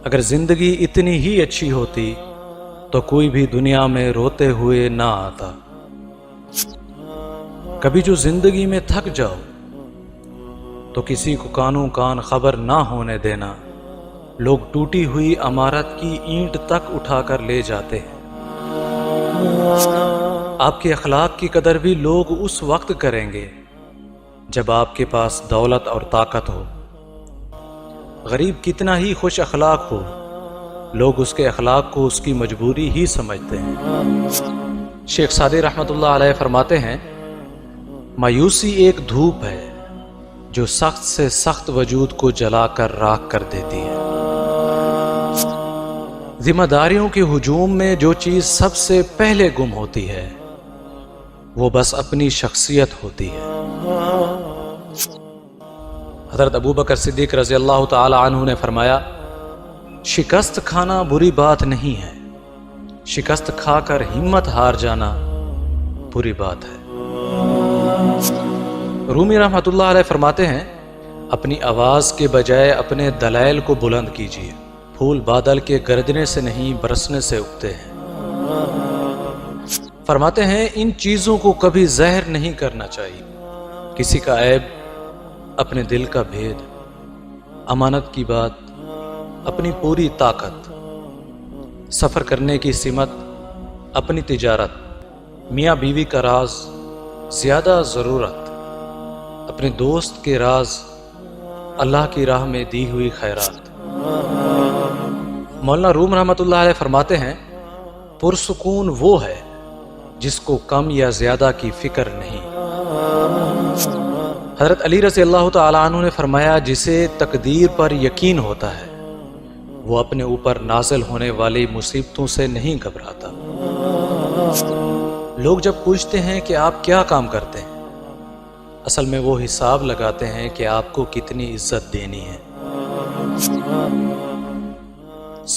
اگر زندگی اتنی ہی اچھی ہوتی تو کوئی بھی دنیا میں روتے ہوئے نہ آتا۔ کبھی جو زندگی میں تھک جاؤ تو کسی کو کانوں کان خبر نہ ہونے دینا۔ لوگ ٹوٹی ہوئی عمارت کی اینٹ تک اٹھا کر لے جاتے ہیں۔ آپ کے اخلاق کی قدر بھی لوگ اس وقت کریں گے جب آپ کے پاس دولت اور طاقت ہو۔ غریب کتنا ہی خوش اخلاق ہو، لوگ اس کے اخلاق کو اس کی مجبوری ہی سمجھتے ہیں۔ شیخ سعدی رحمۃ اللہ علیہ فرماتے ہیں، مایوسی ایک دھوپ ہے جو سخت سے سخت وجود کو جلا کر راکھ کر دیتی ہے۔ ذمہ داریوں کے ہجوم میں جو چیز سب سے پہلے گم ہوتی ہے وہ بس اپنی شخصیت ہوتی ہے۔ حضرت ابوبکر صدیق رضی اللہ تعالی عنہ نے فرمایا، شکست کھانا بری بات نہیں ہے، شکست کھا کر ہمت ہار جانا بری بات ہے۔ رومی رحمۃ اللہ علیہ فرماتے ہیں، اپنی آواز کے بجائے اپنے دلائل کو بلند کیجیے، پھول بادل کے گردنے سے نہیں برسنے سے اگتے ہیں۔ فرماتے ہیں، ان چیزوں کو کبھی ظاہر نہیں کرنا چاہیے، کسی کا عیب، اپنے دل کا بھید، امانت کی بات، اپنی پوری طاقت، سفر کرنے کی سمت، اپنی تجارت، میاں بیوی کا راز، زیادہ ضرورت، اپنے دوست کے راز، اللہ کی راہ میں دی ہوئی خیرات۔ مولانا روم رحمۃ اللہ علیہ فرماتے ہیں، پرسکون وہ ہے جس کو کم یا زیادہ کی فکر نہیں۔ حضرت علی رضی اللہ تعالی عنہ نے فرمایا، جسے تقدیر پر یقین ہوتا ہے وہ اپنے اوپر نازل ہونے والی مصیبتوں سے نہیں گھبراتا۔ لوگ جب پوچھتے ہیں کہ آپ کیا کام کرتے ہیں، اصل میں وہ حساب لگاتے ہیں کہ آپ کو کتنی عزت دینی ہے۔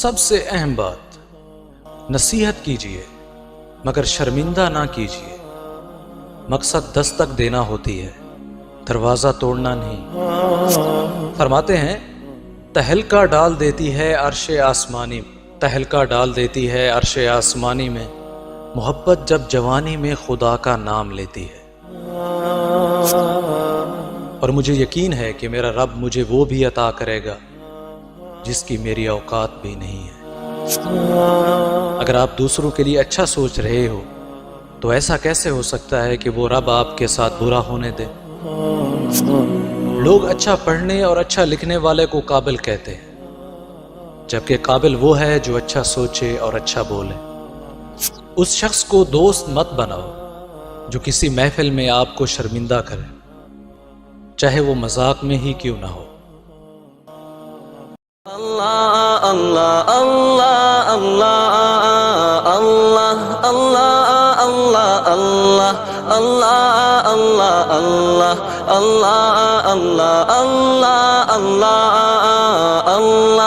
سب سے اہم بات، نصیحت کیجیے مگر شرمندہ نہ کیجیے۔ مقصد دستک دینا ہوتی ہے، دروازہ توڑنا نہیں۔ فرماتے ہیں، تہلکہ ڈال دیتی ہے عرش آسمانی، تہلکہ ڈال دیتی ہے عرش آسمانی میں، محبت جب جوانی میں خدا کا نام لیتی ہے۔ اور مجھے یقین ہے کہ میرا رب مجھے وہ بھی عطا کرے گا جس کی میری اوقات بھی نہیں ہے۔ اگر آپ دوسروں کے لیے اچھا سوچ رہے ہو تو ایسا کیسے ہو سکتا ہے کہ وہ رب آپ کے ساتھ برا ہونے دے؟ لوگ اچھا پڑھنے اور اچھا لکھنے والے کو قابل کہتے ہیں، جبکہ قابل وہ ہے جو اچھا سوچے اور اچھا بولے۔ اس شخص کو دوست مت بناؤ جو کسی محفل میں آپ کو شرمندہ کرے، چاہے وہ مذاق میں ہی کیوں نہ ہو۔ اللہ اللہ اللہ اللہ اللہ اللہ اللہ اللہ اللہ اللہ اللہ اللہ اللہ اللہ اللہ